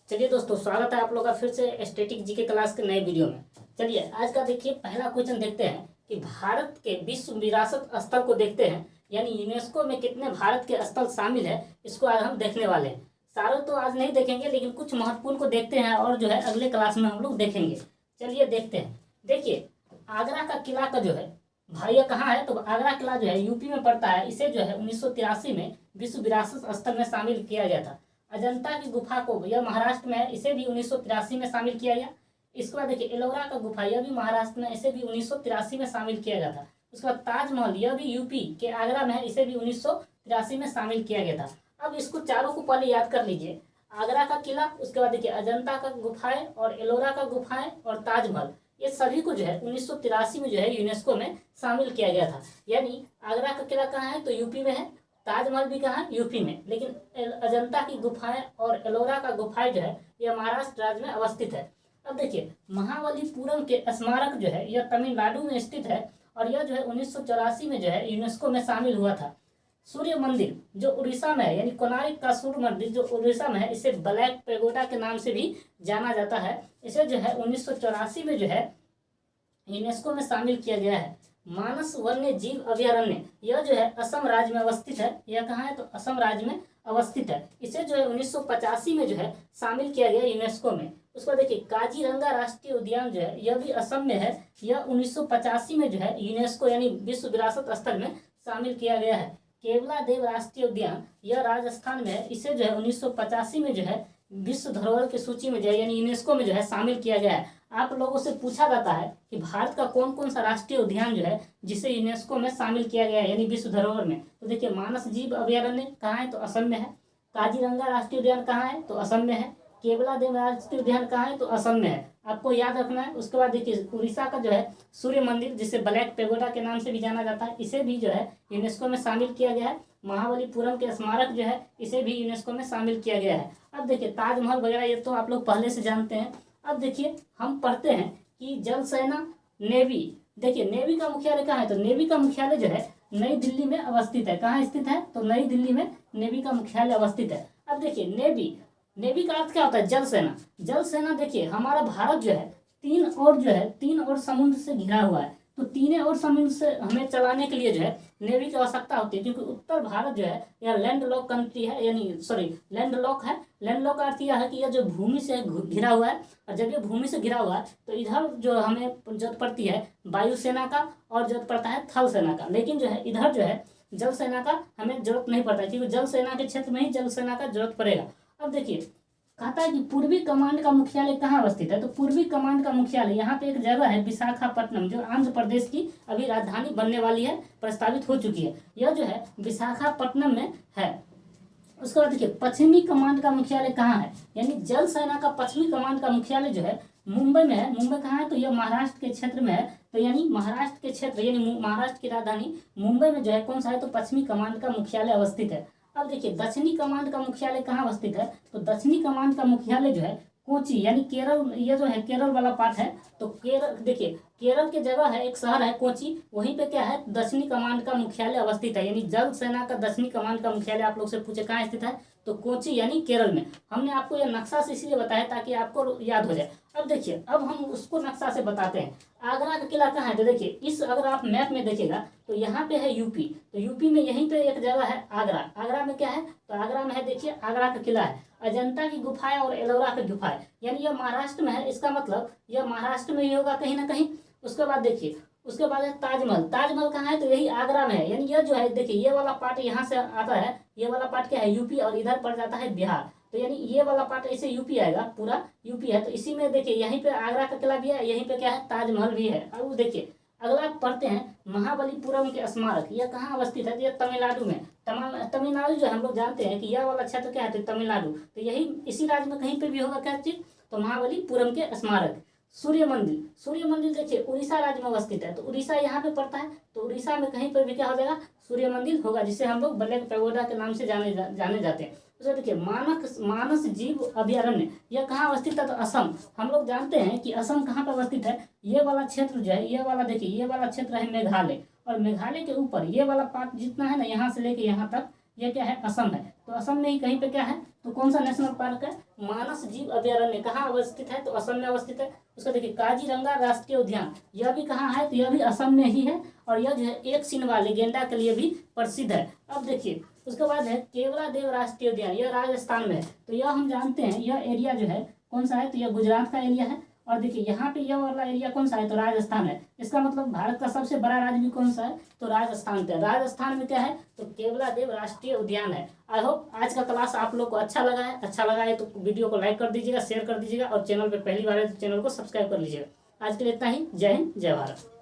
चलिए दोस्तों, स्वागत है आप लोग का फिर से स्टैटिक जीके क्लास के नए वीडियो में। चलिए आज का देखिए पहला क्वेश्चन देखते हैं कि भारत के विश्व विरासत स्थल को देखते हैं, यानी यूनेस्को में कितने भारत के स्थल शामिल है, इसको आज हम देखने वाले हैं। सारे तो आज नहीं देखेंगे, लेकिन कुछ महत्वपूर्ण को देखते हैं और जो है अगले क्लास में हम लोग देखेंगे। चलिए देखते हैं। देखिए आगरा का किला का जो है भाई कहाँ है, तो आगरा किला जो है यूपी में पड़ता है। इसे जो है 1983 में विश्व विरासत स्थल में शामिल किया गया था। अजंता की गुफा को, यह महाराष्ट्र में है, इसे भी 1983 में शामिल किया गया। इसके बाद देखिए एलोरा का गुफा, यह भी महाराष्ट्र में, इसे भी 1983 में शामिल किया गया था। उसके बाद ताजमहल, यह भी यूपी के आगरा में है, इसे भी 1983 में शामिल किया गया था। अब इसको चारों को पहले याद कर लीजिए। आगरा का किला, उसके बाद देखिए अजंता का गुफाएं और एलोरा का गुफाएं और ताजमहल, ये सभी को जो है 1983 में जो है यूनेस्को में शामिल किया गया था। यानी आगरा का किला कहाँ है, तो यूपी में है। ताजमहल भी कहाँ है, यूपी में। लेकिन अजंता की गुफाएं और एलोरा का गुफाएं जो है यह महाराष्ट्र राज्य में अवस्थित है। अब देखिए महाबलीपुरम के स्मारक जो है यह तमिलनाडु में स्थित है और यह जो है 1984 में जो है यूनेस्को में शामिल हुआ था। सूर्य मंदिर जो उड़ीसा में है, यानी कोणार्क का सूर्य मंदिर जो उड़ीसा में है, इसे ब्लैक पेगोडा के नाम से भी जाना जाता है। इसे जो है 1984 में जो है यूनेस्को में शामिल किया गया है। मानस वन्य जीव अभयारण्य, यह जो है असम राज्य में अवस्थित है। यह कहाँ है, तो असम राज्य में अवस्थित है। इसे जो है 1985 में जो है शामिल किया गया यूनेस्को में। उसको देखिए काजीरंगा राष्ट्रीय उद्यान जो है यह भी असम में है। यह 1985 में जो है यूनेस्को यानी विश्व विरासत स्थल में शामिल किया गया है। केवला देव राष्ट्रीय उद्यान, यह राजस्थान में है। इसे जो है 1985 में जो है विश्व धरोहर की सूची में जो है यानी यूनेस्को में जो है शामिल किया गया है। आप लोगों से पूछा जाता है कि भारत का कौन कौन सा राष्ट्रीय उद्यान जो है जिसे यूनेस्को में शामिल किया गया है यानी विश्व धरोहर में, तो देखिए मानस जीव अभयारण्य कहाँ है, तो असम में है। काजीरंगा राष्ट्रीय उद्यान कहाँ है, तो असम में है। केवला देव राष्ट्रीय उद्यान कहाँ है, तो असम में है। आपको याद रखना है। उसके बाद देखिए उड़ीसा का जो है सूर्य मंदिर, जिसे ब्लैक पेगोडा के नाम से भी जाना जाता है, इसे भी जो है यूनेस्को में शामिल किया गया है। महाबलीपुरम के स्मारक जो है इसे भी यूनेस्को में शामिल किया गया है। अब देखिए ताजमहल वगैरह ये तो आप लोग पहले से जानते हैं। अब देखिए हम पढ़ते हैं कि जल सेना नेवी, देखिए नेवी का मुख्यालय कहाँ है, तो नेवी का मुख्यालय जो है नई दिल्ली में अवस्थित है। कहाँ स्थित है, तो नई दिल्ली में नेवी का मुख्यालय अवस्थित है। अब देखिए नेवी, नेवी का अर्थ क्या होता है, जल सेना। जल सेना देखिए हमारा भारत जो है तीन और समुद्र से घिरा हुआ है, तो तीनों और समुद्र से हमें चलाने के लिए जो है नेवी की आवश्यकता होती है, क्योंकि उत्तर भारत जो है यह लैंड लॉक कंट्री है, यानी लैंड लॉक है। लैंड लॉक का अर्थ यह है कि यह जो भूमि से घिरा हुआ है, और जब ये भूमि से घिरा हुआ है तो इधर जो हमें जरूरत पड़ती है वायुसेना का और जरूरत पड़ता है थल सेना का। लेकिन जो है इधर जो है जल सेना का हमें जरूरत नहीं पड़ता, क्योंकि जल सेना के क्षेत्र में ही जल सेना का जरूरत पड़ेगा। अब देखिए कहता है कि पूर्वी कमांड का मुख्यालय कहाँ अवस्थित है, तो पूर्वी कमांड का मुख्यालय यहाँ पे एक जगह है विशाखापट्टनम, जो आंध्र प्रदेश की अभी राजधानी बनने वाली है, प्रस्तावित हो चुकी है। यह जो है विशाखापट्टनम में है। उसके बाद देखिए पश्चिमी कमांड का मुख्यालय कहाँ है, यानी जल सेना का पश्चिमी कमांड का मुख्यालय जो है मुंबई में है। मुंबई कहाँ है, तो यह महाराष्ट्र के क्षेत्र में है। तो यानी महाराष्ट्र के क्षेत्र यानी महाराष्ट्र की राजधानी मुंबई में जो है कौन सा है, तो पश्चिमी कमांड का मुख्यालय अवस्थित है। अब देखिए दक्षिणी कमांड का मुख्यालय कहाँ अवस्थित है, तो दक्षिणी कमांड का मुख्यालय जो है कोची यानी केरल, ये जो है केरल वाला पार्ट है। तो केरल देखिए केरल के जगह है एक शहर है कोची, वहीं पे क्या है दक्षिणी कमांड का मुख्यालय अवस्थित है। यानी जल सेना का दक्षिणी कमांड का मुख्यालय आप लोग से पूछे कहाँ स्थित है, तो कोची यानी केरल में। हमने आपको यह नक्शा से इसलिए बताया ताकि आपको याद हो जाए। अब देखिए अब हम उसको नक्शा से बताते हैं। आगरा का किला कहाँ है, तो देखिए इस अगर आप मैप में देखिएगा तो यहाँ पे है यूपी, तो यूपी में यहीं पे एक जगह है आगरा। आगरा में क्या है, तो आगरा में है देखिए आगरा का किला है। अजंता की गुफाएं और एलोरा की गुफाएं, यानी यह महाराष्ट्र में है। इसका मतलब यह महाराष्ट्र में ही होगा कहीं ना कहीं। उसके बाद देखिए उसके बाद है ताजमहल। ताजमहल कहाँ है, तो यही आगरा में है। यानी यह जो है देखिए ये वाला पार्ट यहाँ से आता है, ये वाला पार्ट क्या है यूपी, और इधर पड़ जाता है बिहार। तो यानी ये वाला पार्ट ऐसे यूपी आएगा, पूरा यूपी है। तो इसी में देखिए यहीं पे आगरा का किला भी है, यहीं पे क्या है ताजमहल भी है। अब देखिए अगला पढ़ते हैं महाबलीपुरम के स्मारक, यह कहाँ अवस्थित है, तो यह तमिलनाडु में। तमिलनाडु जो हम लोग जानते हैं कि यह वाला क्षेत्र क्या है, तो तमिलनाडु। तो यही इसी राज्य में कहीं पे भी होगा क्या चीज, तो महाबलीपुरम के स्मारक। सूर्य मंदिर, सूर्य मंदिर देखिए उड़ीसा राज्य में अवस्थित है, तो उड़ीसा यहाँ पे पड़ता है। तो उड़ीसा में कहीं पर भी क्या हो जाएगा, सूर्य मंदिर होगा, जिसे हम लोग ब्लैक पेगोडा के नाम से जाने जाते हैं। उसमें देखिए मानस जीव अभयारण्य, यह कहाँ अवस्थित है, तो असम। हम लोग जानते हैं कि असम कहाँ पर अवस्थित है, ये वाला क्षेत्र जो है, ये वाला देखिए ये वाला क्षेत्र है मेघालय, और मेघालय के ऊपर ये वाला पार्ट जितना है ना, यहाँ से लेके यहाँ तक ये क्या है, असम है। तो असम में ही कहीं पे क्या है, तो कौन सा नेशनल पार्क है? मानस जीव अभयारण्य कहाँ अवस्थित है? तो असम में अवस्थित है। उसका देखिए काजीरंगा राष्ट्रीय उद्यान, यह भी कहाँ है? तो यह भी असम में ही है और यह जो है एक सींग वाले गेंडा के लिए भी प्रसिद्ध है। अब देखिए उसके बाद है केवलादेव राष्ट्रीय उद्यान, यह राजस्थान में है। तो यह हम जानते हैं यह एरिया जो है कौन सा है? तो यह गुजरात का एरिया है। और देखिए यहाँ पे यह वाला एरिया कौन सा है? तो राजस्थान है। इसका मतलब भारत का सबसे बड़ा राज्य भी कौन सा है? तो राजस्थान है। राजस्थान में क्या है? तो केवलादेव राष्ट्रीय उद्यान है। आई होप आज का क्लास आप लोग को अच्छा लगा है। अच्छा लगा है तो वीडियो को लाइक कर दीजिएगा, शेयर कर दीजिएगा और चैनल पर पहली बार है तो चैनल को सब्सक्राइब कर लीजिएगा। आज के लिए इतना ही। जय हिंद, जय भारत।